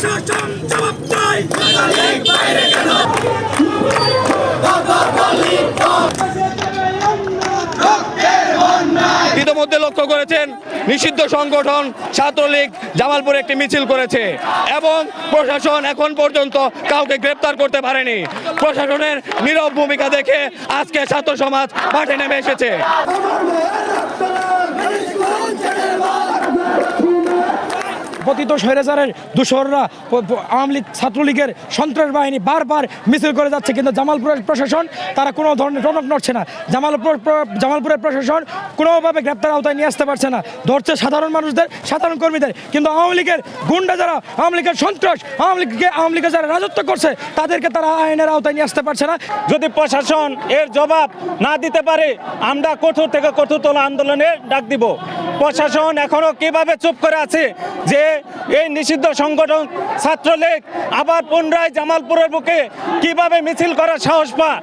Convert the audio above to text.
প্রশাসন জবাব চাই। ইতিমধ্যে লক্ষ্য করেছেন নিষিদ্ধ সংগঠন ছাত্রলীগ জামালপুরে একটি মিছিল করেছে এবং প্রশাসন এখন পর্যন্ত কাউকে গ্রেপ্তার করতে পারেনি। প্রশাসনের নীরব ভূমিকা দেখে আজকে ছাত্র সমাজ মাঠে নেমে এসেছে। পতিত স্বৈরাচারের দূষররা আওয়ামী লীগ ছাত্রলীগের সন্ত্রাস বাহিনী বারবার মিছিল করে যাচ্ছে, কিন্তু জামালপুরের প্রশাসন তারা কোনো ধরনের টনক নড়ছে না। জামালপুরের প্রশাসন কোনোভাবে গ্রেপ্তার আওতায় নিয়ে আসতে পারছে না, ধরছে সাধারণ মানুষদের, সাধারণ কর্মীদের। কিন্তু আওয়ামী লীগের গুন্ডা যারা, আওয়ামী লীগের সন্ত্রাস, আওয়ামী লীগে যারা রাজত্ব করছে তাদেরকে তারা আইনের আওতায় নিয়ে আসতে পারছে না। যদি প্রশাসন এর জবাব না দিতে পারে আমরা কঠোর থেকে কঠোরতর আন্দোলনের ডাক দিব। প্রশাসন এখনো কিভাবে চুপ করে আছে যে এই নিষিদ্ধ সংগঠন ছাত্রলীগ আবার পুনরায় জামালপুরের বুকে কিভাবে মিছিল করার সাহস পায়।